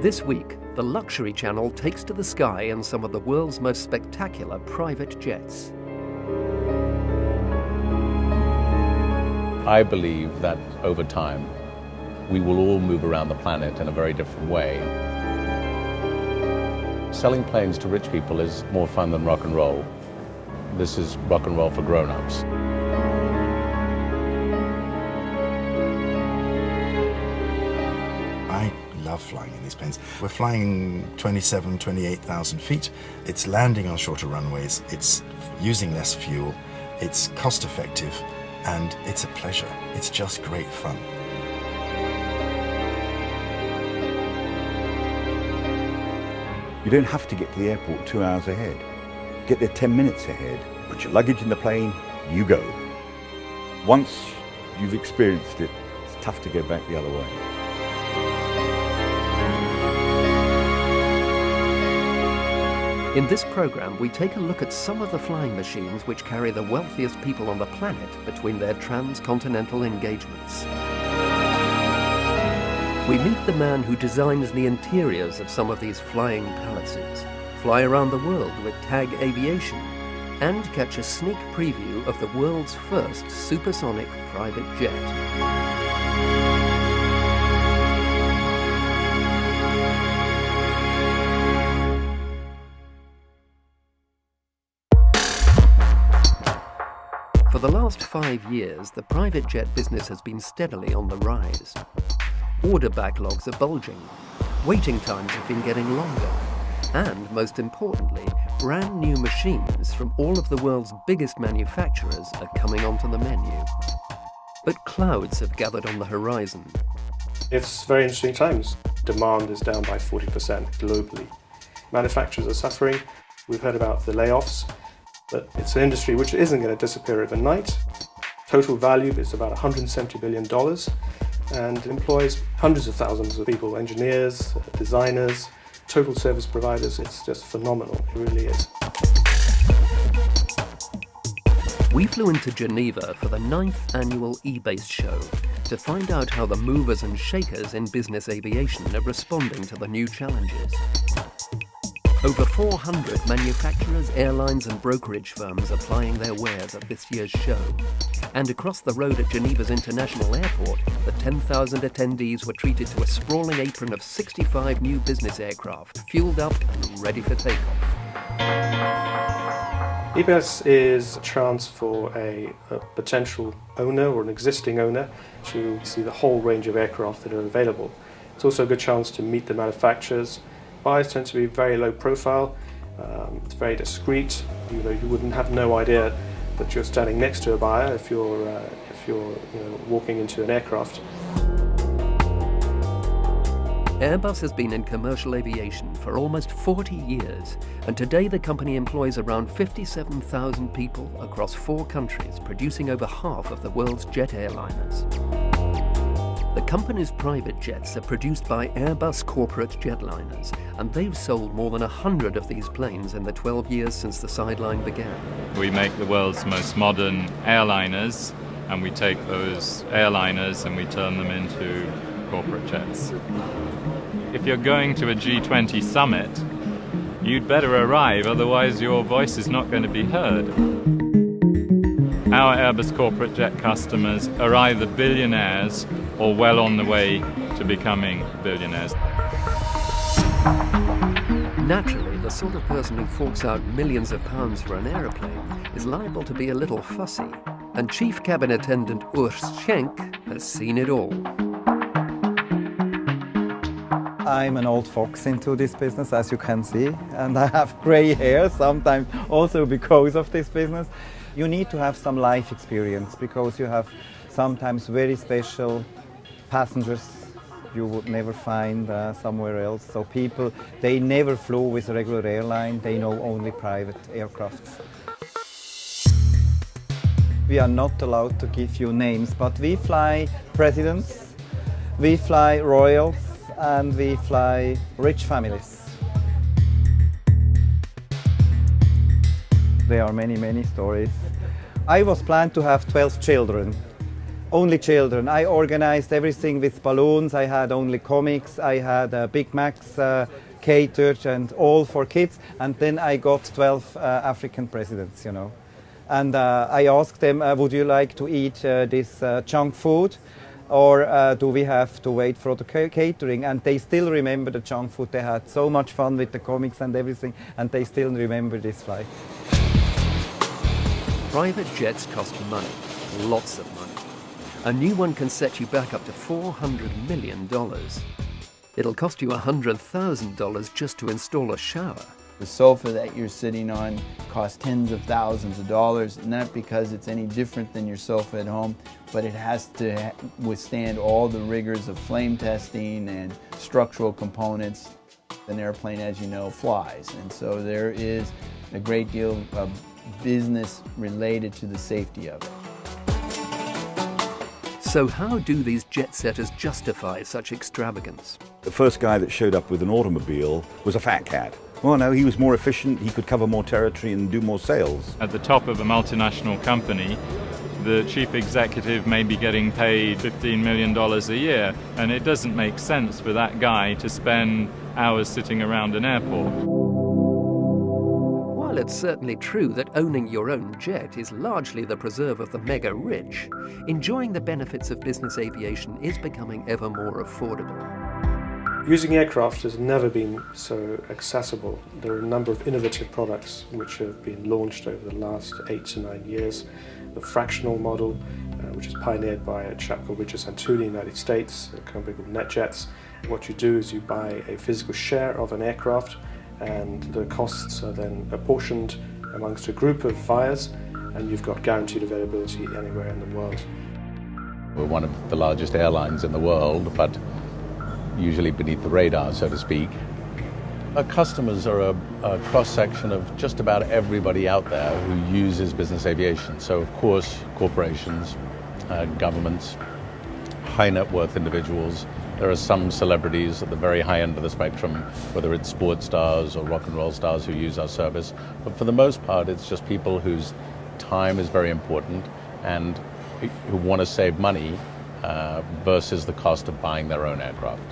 This week, the Luxury Channel takes to the sky in some of the world's most spectacular private jets. I believe that over time, we will all move around the planet in a very different way. Selling planes to rich people is more fun than rock and roll. This is rock and roll for grown-ups. I love flying in these planes. We're flying 27, 28,000 feet. It's landing on shorter runways. It's using less fuel. It's cost effective. And it's a pleasure. It's just great fun. You don't have to get to the airport 2 hours ahead. Get there 10 minutes ahead, put your luggage in the plane, you go. Once you've experienced it, it's tough to go back the other way. In this program, we take a look at some of the flying machines which carry the wealthiest people on the planet between their transcontinental engagements. We meet the man who designs the interiors of some of these flying palaces, fly around the world with TAG Aviation, and catch a sneak preview of the world's first supersonic private jet. For the last 5 years, the private jet business has been steadily on the rise. Order backlogs are bulging, waiting times have been getting longer, and most importantly, brand new machines from all of the world's biggest manufacturers are coming onto the menu. But clouds have gathered on the horizon. It's very interesting times. Demand is down by 40% globally. Manufacturers are suffering. We've heard about the layoffs. But it's an industry which isn't going to disappear overnight. Total value is about $170 billion and employs hundreds of thousands of people, engineers, designers, total service providers. It's just phenomenal, it really is. We flew into Geneva for the 9th annual eBase show to find out how the movers and shakers in business aviation are responding to the new challenges. Over 400 manufacturers, airlines and brokerage firms are plying their wares at this year's show. And across the road at Geneva's International Airport, the 10,000 attendees were treated to a sprawling apron of 65 new business aircraft, fueled up and ready for takeoff. eBase is a chance for a potential owner or an existing owner to see the whole range of aircraft that are available. It's also a good chance to meet the manufacturers. Buyers tend to be very low profile, it's very discreet. You wouldn't have no idea that you're standing next to a buyer if you're walking into an aircraft. Airbus has been in commercial aviation for almost 40 years, and today the company employs around 57,000 people across 4 countries, producing over half of the world's jet airliners. The company's private jets are produced by Airbus corporate jetliners, and they've sold more than 100 of these planes in the 12 years since the sideline began. We make the world's most modern airliners, and we take those airliners and we turn them into corporate jets. If you're going to a G20 summit, you'd better arrive, otherwise your voice is not going to be heard. Our Airbus corporate jet customers are either billionaires or well on the way to becoming billionaires. Naturally, the sort of person who forks out millions of pounds for an aeroplane is liable to be a little fussy, and Chief Cabin Attendant Urs Schenk has seen it all. I'm an old fox into this business, as you can see, and I have grey hair sometimes also because of this business. You need to have some life experience because you have sometimes very special passengers you would never find somewhere else. So people, they never flew with a regular airline, they know only private aircrafts. We are not allowed to give you names, but we fly presidents, we fly royals, and we fly rich families. There are many, many stories. I was planned to have 12 children. Only children. I organized everything with balloons. I had only comics. I had Big Macs catered and all for kids. And then I got 12 African presidents, you know. And I asked them, would you like to eat this junk food? Or do we have to wait for the catering? And they still remember the junk food. They had so much fun with the comics and everything, and they still remember this flight. Private jets cost money, lots of money. A new one can set you back up to $400 million. It'll cost you $100,000 just to install a shower. The sofa that you're sitting on costs tens of thousands of dollars, not because it's any different than your sofa at home, but it has to withstand all the rigors of flame testing and structural components. An airplane, as you know, flies, and so there is a great deal of business related to the safety of it. So how do these jet setters justify such extravagance? The first guy that showed up with an automobile was a fat cat. Well, no, he was more efficient, he could cover more territory and do more sales. At the top of a multinational company, the chief executive may be getting paid $15 million a year, and it doesn't make sense for that guy to spend hours sitting around an airport. While it's certainly true that owning your own jet is largely the preserve of the mega rich, enjoying the benefits of business aviation is becoming ever more affordable. Using aircraft has never been so accessible. There are a number of innovative products which have been launched over the last 8 to 9 years. The fractional model, which is pioneered by a chap called Richard Santulli in the United States, a company called NetJets. What you do is you buy a physical share of an aircraft, and the costs are then apportioned amongst a group of buyers, and you've got guaranteed availability anywhere in the world. We're one of the largest airlines in the world, but usually beneath the radar, so to speak. Our customers are a cross-section of just about everybody out there who uses business aviation. So, of course, corporations, governments, high net worth individuals. There are some celebrities at the very high end of the spectrum, whether it's sports stars or rock and roll stars who use our service. But for the most part, it's just people whose time is very important and who want to save money versus the cost of buying their own aircraft.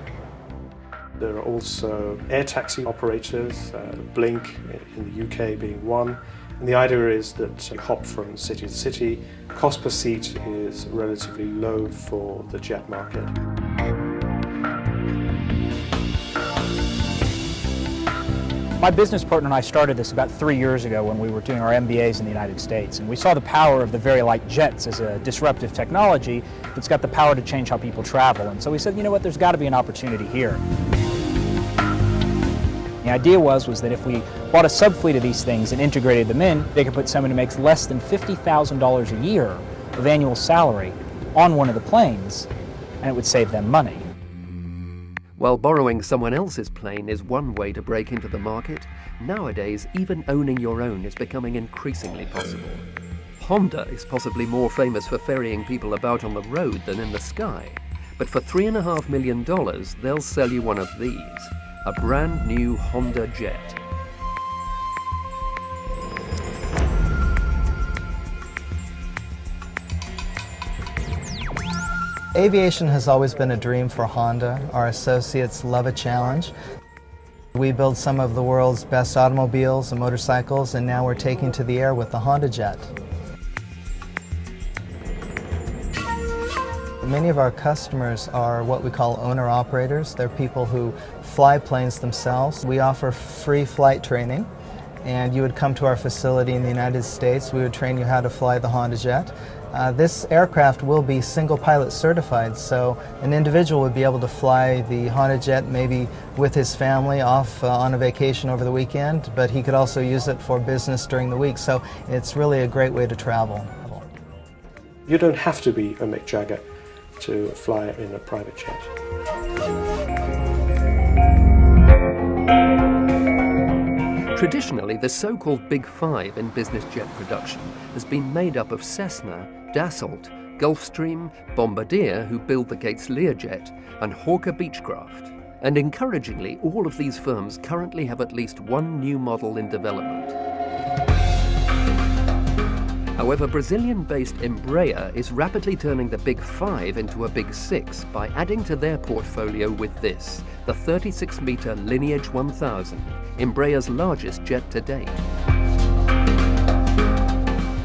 There are also air taxi operators, Blink in the UK being one. And the idea is that you hop from city to city. Cost per seat is relatively low for the jet market. My business partner and I started this about 3 years ago when we were doing our MBAs in the United States, and we saw the power of the very light jets as a disruptive technology that's got the power to change how people travel. And so we said, you know what, there's got to be an opportunity here. The idea was that if we bought a subfleet of these things and integrated them in, they could put someone who makes less than $50,000 a year of annual salary on one of the planes, and it would save them money. While borrowing someone else's plane is one way to break into the market, nowadays even owning your own is becoming increasingly possible. Honda is possibly more famous for ferrying people about on the road than in the sky, but for $3.5 million they'll sell you one of these, a brand new Honda jet. Aviation has always been a dream for Honda. Our associates love a challenge. We build some of the world's best automobiles and motorcycles, and now we're taking to the air with the Honda Jet. Many of our customers are what we call owner-operators. They're people who fly planes themselves. We offer free flight training, and you would come to our facility in the United States. We would train you how to fly the Honda Jet. This aircraft will be single pilot certified, so an individual would be able to fly the Honda Jet maybe with his family off on a vacation over the weekend, but he could also use it for business during the week, so it's really a great way to travel. You don't have to be a Mick Jagger to fly in a private jet. Traditionally, the so-called Big Five in business jet production has been made up of Cessna, Dassault, Gulfstream, Bombardier, who build the Gates Learjet, and Hawker Beechcraft. And encouragingly, all of these firms currently have at least one new model in development. However, Brazilian-based Embraer is rapidly turning the Big Five into a Big Six by adding to their portfolio with this, the 36-metre Lineage 1000, Embraer's largest jet to date.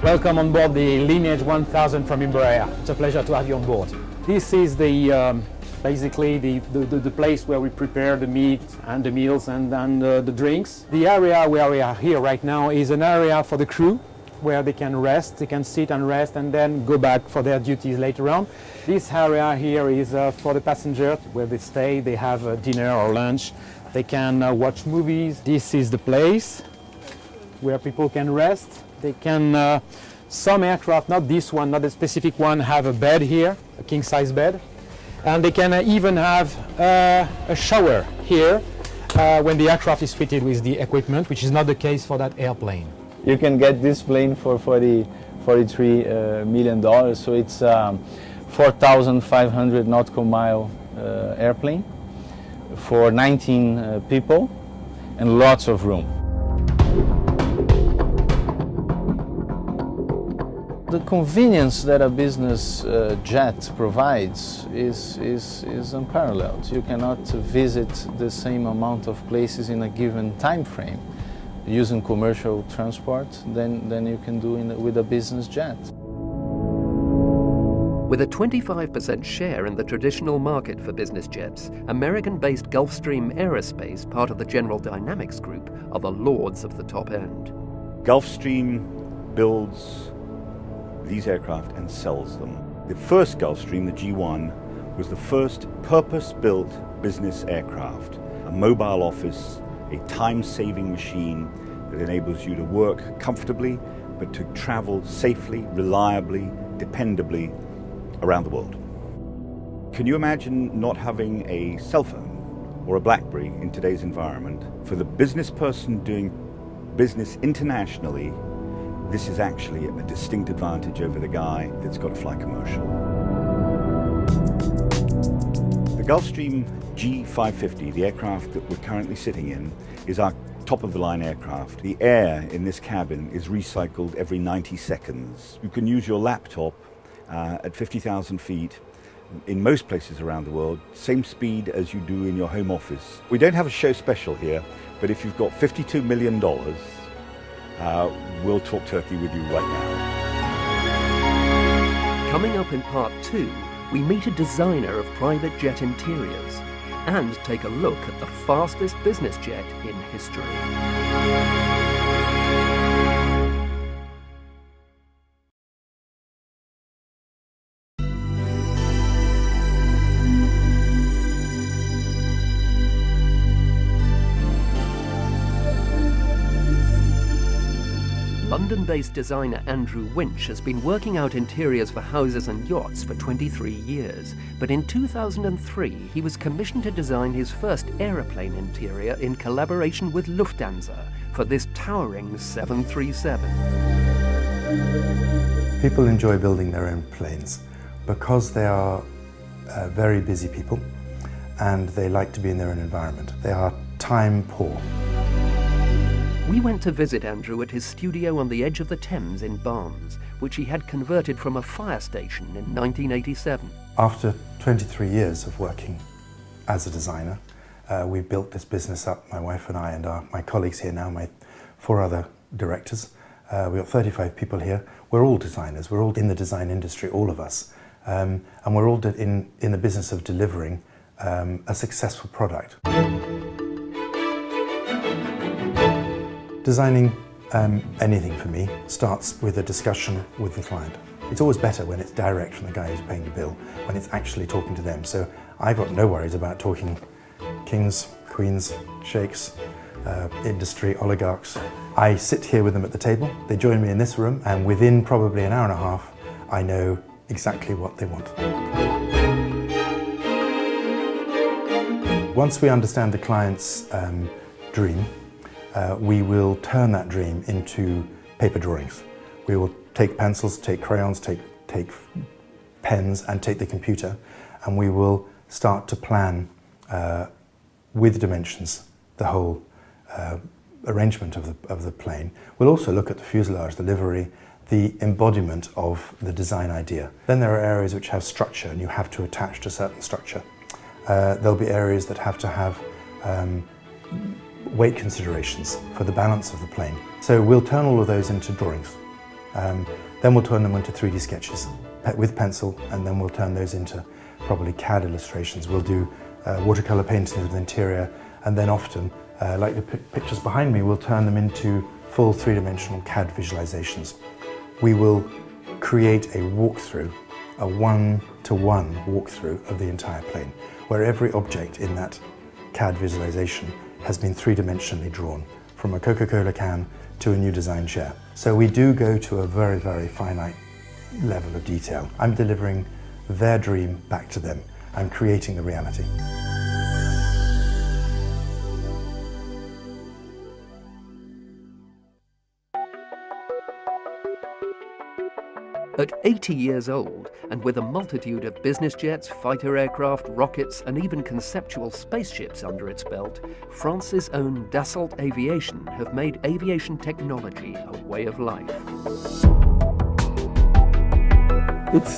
Welcome on board the Lineage 1000 from Embraer. It's a pleasure to have you on board. This is the basically the place where we prepare the meat and the meals and the drinks. The area where we are here right now is an area for the crew where they can rest, they can sit and rest and then go back for their duties later on. This area here is for the passengers where they stay, they have dinner or lunch, they can watch movies. This is the place where people can rest. They can, some aircraft, not this one, not the specific one, have a bed here, a king-size bed. And they can even have a shower here when the aircraft is fitted with the equipment, which is not the case for that airplane. You can get this plane for $43 million, so it's 4,500 nautical mile airplane for 19 people and lots of room. The convenience that a business jet provides is unparalleled. You cannot visit the same amount of places in a given time frame using commercial transport than you can do with a business jet. With a 25% share in the traditional market for business jets, American-based Gulfstream Aerospace, part of the General Dynamics Group, are the lords of the top end. Gulfstream builds these aircraft and sells them. The first Gulfstream, the G1, was the first purpose-built business aircraft, a mobile office, a time-saving machine that enables you to work comfortably, but to travel safely, reliably, dependably around the world. Can you imagine not having a cell phone or a BlackBerry in today's environment? For the business person doing business internationally, this is actually a distinct advantage over the guy that's got to fly commercial. The Gulfstream G550, the aircraft that we're currently sitting in, is our top-of-the-line aircraft. The air in this cabin is recycled every 90 seconds. You can use your laptop at 50,000 feet in most places around the world, same speed as you do in your home office. We don't have a show special here, but if you've got $52 million, we'll talk turkey with you right now. Coming up in part 2, we meet a designer of private jet interiors and take a look at the fastest business jet in history. London-based designer Andrew Winch has been working out interiors for houses and yachts for 23 years, but in 2003 he was commissioned to design his first aeroplane interior in collaboration with Lufthansa for this towering 737. People enjoy building their own planes because they are very busy people and they like to be in their own environment. They are time poor. We went to visit Andrew at his studio on the edge of the Thames in Barnes, which he had converted from a fire station in 1987. After 23 years of working as a designer, we built this business up, my wife and I and my colleagues here now, my 4 other directors. We've got 35 people here. We're all designers, we're all in the design industry, all of us. And we're all in the business of delivering a successful product. Designing anything for me starts with a discussion with the client. It's always better when it's direct from the guy who's paying the bill, when it's actually talking to them. So I've got no worries about talking kings, queens, sheikhs, industry, oligarchs. I sit here with them at the table, they join me in this room, and within probably an hour and a half, I know exactly what they want. Once we understand the client's dream, we will turn that dream into paper drawings. We will take pencils, take crayons, take pens and take the computer, and we will start to plan with dimensions the whole arrangement of the plane. We'll also look at the fuselage, the livery, the embodiment of the design idea. Then there are areas which have structure and you have to attach to certain structure. There'll be areas that have to have weight considerations for the balance of the plane. So we'll turn all of those into drawings. Then we'll turn them into 3D sketches with pencil, and then we'll turn those into probably CAD illustrations. We'll do watercolour painting of the interior, and then often, like the pictures behind me, we'll turn them into full three-dimensional CAD visualizations. We will create a walkthrough, a one-to-one walkthrough of the entire plane, where every object in that CAD visualization has been three-dimensionally drawn, from a Coca-Cola can to a new design chair. So we do go to a very, very finite level of detail. I'm delivering their dream back to them. I'm creating the reality. At 80 years old, and with a multitude of business jets, fighter aircraft, rockets, and even conceptual spaceships under its belt, France's own Dassault Aviation have made aviation technology a way of life. It's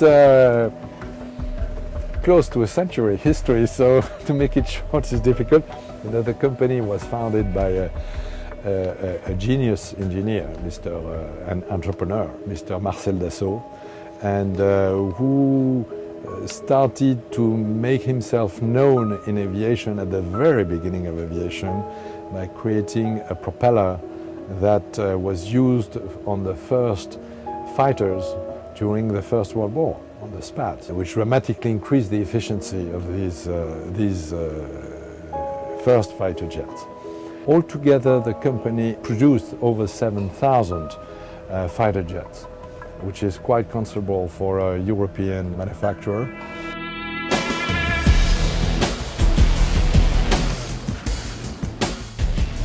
close to a century history, so to make it short is difficult. You know, the company was founded by a genius engineer, an entrepreneur, Mr. Marcel Dassault, and who started to make himself known in aviation at the very beginning of aviation by creating a propeller that was used on the first fighters during the First World War, on the Spats, which dramatically increased the efficiency of these first fighter jets. Altogether, the company produced over 7,000 fighter jets, which is quite considerable for a European manufacturer.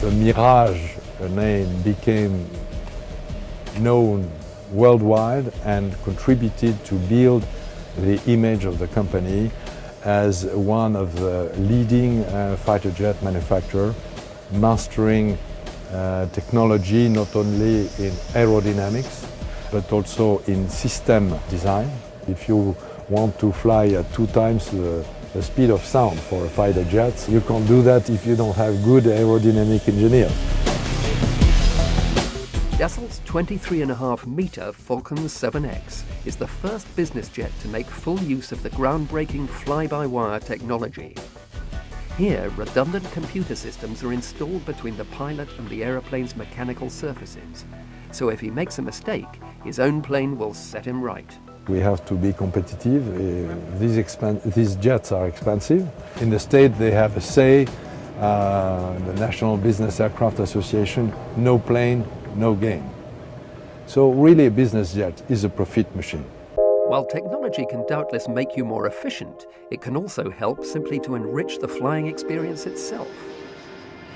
The Mirage name became known worldwide and contributed to build the image of the company as one of the leading fighter jet manufacturers, mastering technology not only in aerodynamics but also in system design. If you want to fly at 2 times the speed of sound for a fighter jet, you can't do that if you don't have good aerodynamic engineers. Dassault's 23.5-metre Falcon 7X is the first business jet to make full use of the groundbreaking fly-by-wire technology. Here, redundant computer systems are installed between the pilot and the aeroplane's mechanical surfaces. So if he makes a mistake, his own plane will set him right. We have to be competitive. These jets are expensive. In the States, they have a say, the National Business Aircraft Association, no plane, no gain. So really a business jet is a profit machine. While technology can doubtless make you more efficient, it can also help simply to enrich the flying experience itself.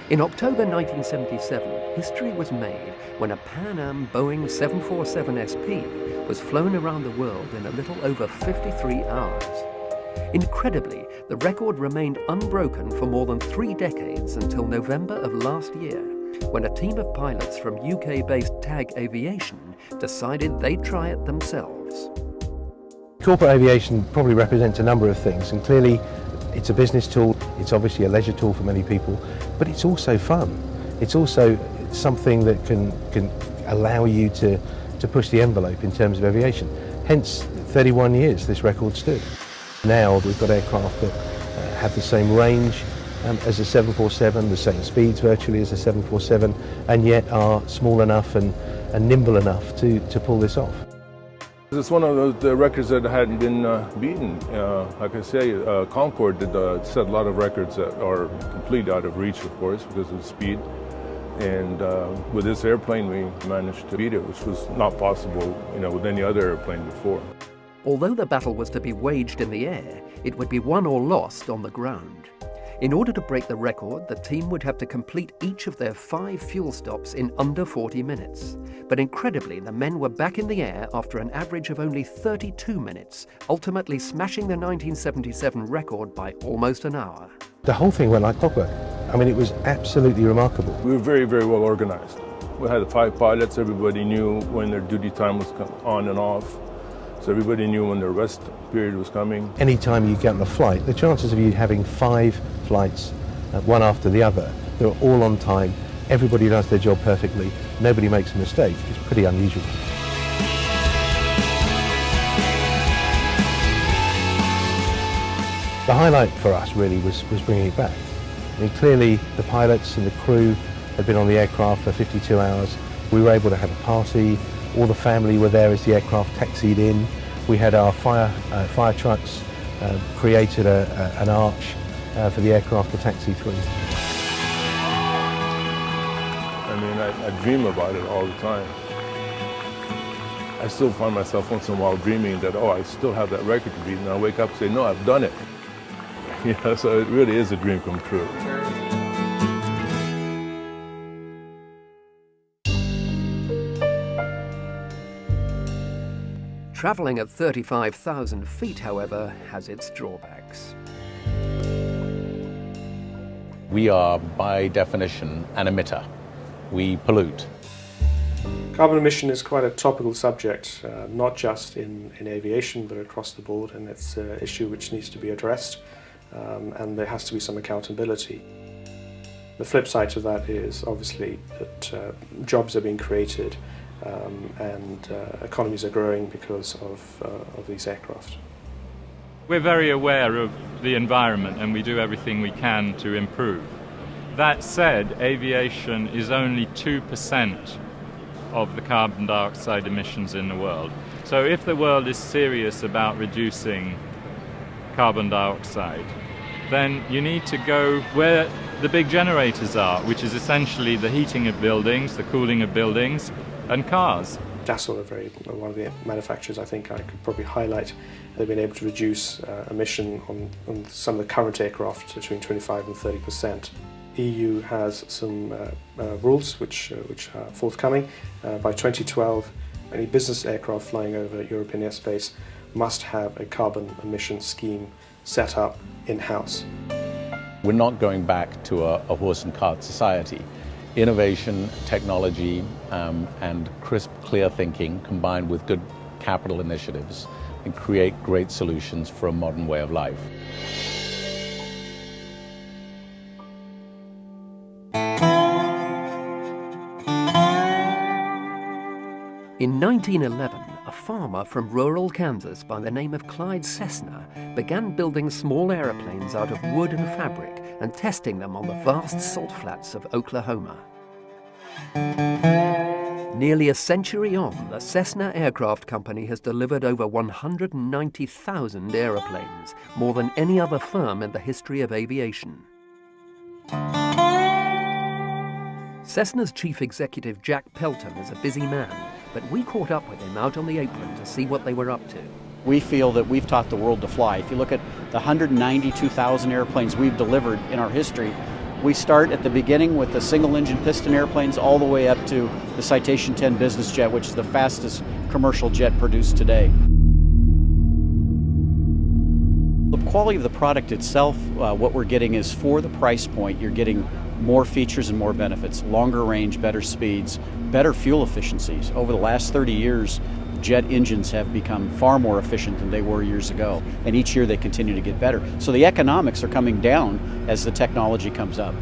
In October 1977, history was made when a Pan Am Boeing 747 SP was flown around the world in a little over 53 hours. Incredibly, the record remained unbroken for more than 3 decades until November of last year, when a team of pilots from UK-based TAG Aviation decided they'd try it themselves. Corporate aviation probably represents a number of things, and clearly it's a business tool, it's obviously a leisure tool for many people, but it's also fun. It's also something that can allow you to push the envelope in terms of aviation. Hence, 31 years this record stood. Now we've got aircraft that have the same range as a 747, the same speeds virtually as a 747, and yet are small enough and nimble enough to pull this off. It's one of the records that hadn't been beaten. Like I say, Concorde did set a lot of records that are completely out of reach, of course, because of the speed. And with this airplane, we managed to beat it, which was not possible, with any other airplane before. Although the battle was to be waged in the air, it would be won or lost on the ground. In order to break the record, the team would have to complete each of their 5 fuel stops in under 40 minutes. But incredibly, the men were back in the air after an average of only 32 minutes, ultimately smashing the 1977 record by almost an hour. The whole thing went like clockwork. I mean, it was absolutely remarkable. We were very, very well organized. We had 5 pilots. Everybody knew when their duty time was on and off. So everybody knew when their rest period was coming. Anytime you get on a flight, the chances of you having 5 flights, one after the other, they're all on time, everybody does their job perfectly, nobody makes a mistake, it's pretty unusual. The highlight for us really was bringing it back. I mean, clearly the pilots and the crew had been on the aircraft for 52 hours. We were able to have a party. All the family were there as the aircraft taxied in. We had our fire trucks created an arch for the aircraft to taxi through. I mean, I dream about it all the time. I still find myself once in a while dreaming that, oh, I still have that record to beat, and I wake up and say, no, I've done it. Yeah, so it really is a dream come true. Travelling at 35,000 feet, however, has its drawbacks. We are, by definition, an emitter. We pollute. Carbon emission is quite a topical subject, not just in aviation, but across the board, and it's an issue which needs to be addressed, and there has to be some accountability. The flip side to that is obviously that jobs are being created and economies are growing because of these aircraft. We're very aware of the environment and we do everything we can to improve. That said, aviation is only 2% of the carbon dioxide emissions in the world. So if the world is serious about reducing carbon dioxide, then you need to go where the big generators are, which is essentially the heating of buildings, the cooling of buildings, and cars. Dassault are one of the manufacturers I think I could probably highlight. They've been able to reduce emission on some of the current aircraft between 25 and 30%. EU has some rules which are forthcoming. By 2012, any business aircraft flying over European airspace must have a carbon emission scheme set up in-house. We're not going back to a horse and cart society. Innovation, technology, and crisp, clear thinking combined with good capital initiatives and create great solutions for a modern way of life. In 1911, a farmer from rural Kansas by the name of Clyde Cessna began building small aeroplanes out of wood and fabric and testing them on the vast salt flats of Oklahoma. Nearly a century on, the Cessna Aircraft Company has delivered over 190,000 aeroplanes, more than any other firm in the history of aviation. Cessna's chief executive, Jack Pelton, is a busy man, but we caught up with him out on the apron to see what they were up to. We feel that we've taught the world to fly. If you look at the 192,000 airplanes we've delivered in our history, we start at the beginning with the single-engine piston airplanes all the way up to the Citation 10 business jet, which is the fastest commercial jet produced today. The quality of the product itself, what we're getting is for the price point, you're getting more features and more benefits, longer range, better speeds, better fuel efficiencies. Over the last 30 years, jet engines have become far more efficient than they were years ago, and each year they continue to get better. So the economics are coming down as the technology comes up.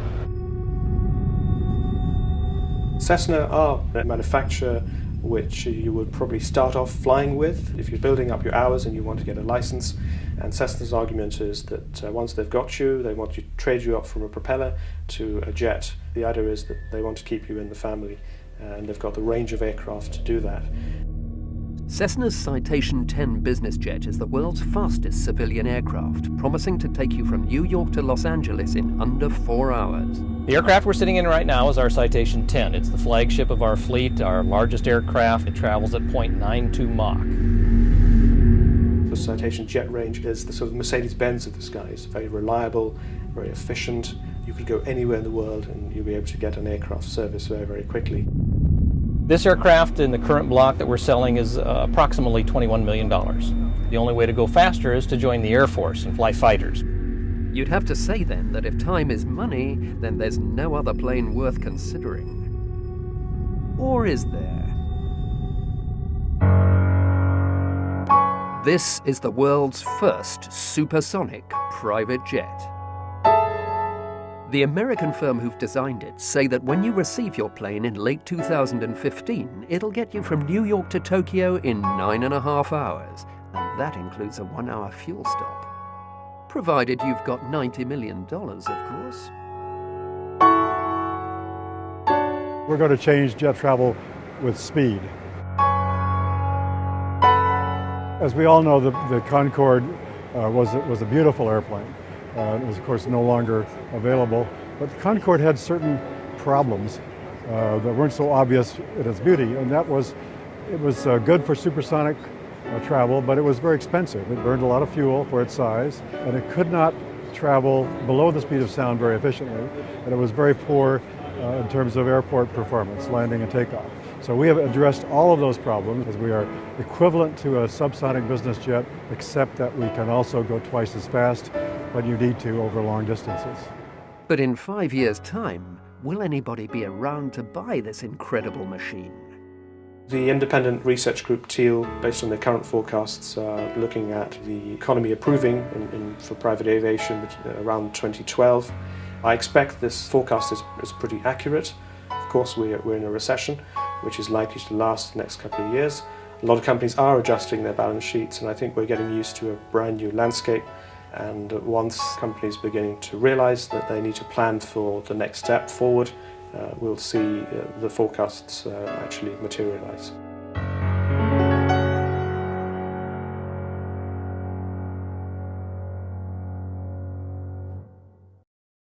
Cessna are a manufacturer which you would probably start off flying with if you're building up your hours and you want to get a license. And Cessna's argument is that once they've got you, they want to trade you up from a propeller to a jet. The idea is that they want to keep you in the family, and they've got the range of aircraft to do that. Cessna's Citation 10 business jet is the world's fastest civilian aircraft, promising to take you from New York to Los Angeles in under 4 hours. The aircraft we're sitting in right now is our Citation 10. It's the flagship of our fleet, our largest aircraft. It travels at 0.92 Mach. The Citation jet range is the sort of Mercedes-Benz of the skies. It's very reliable, very efficient. You could go anywhere in the world and you'll be able to get an aircraft service very, very quickly. This aircraft in the current block that we're selling is approximately $21 million. The only way to go faster is to join the Air Force and fly fighters. You'd have to say then that if time is money, then there's no other plane worth considering. Or is there? This is the world's first supersonic private jet. The American firm who've designed it say that when you receive your plane in late 2015, it'll get you from New York to Tokyo in 9.5 hours, and that includes a 1-hour fuel stop. Provided you've got $90 million, of course. We're going to change jet travel with speed. As we all know, the Concorde was a beautiful airplane. It was, of course, no longer available. But the Concorde had certain problems that weren't so obvious in its beauty, and it was good for supersonic travel, but it was very expensive. It burned a lot of fuel for its size, and it could not travel below the speed of sound very efficiently, and it was very poor in terms of airport performance, landing and takeoff. So we have addressed all of those problems, as we are equivalent to a subsonic business jet, except that we can also go twice as fast when you need to over long distances. But in 5 years' time, will anybody be around to buy this incredible machine? The independent research group Teal, based on their current forecasts, are looking at the economy improving for private aviation around 2012. I expect this forecast is pretty accurate. Of course, we're in a recession, which is likely to last the next couple of years. A lot of companies are adjusting their balance sheets, and I think we're getting used to a brand new landscape. And once companies are beginning to realize that they need to plan for the next step forward, we'll see the forecasts actually materialize.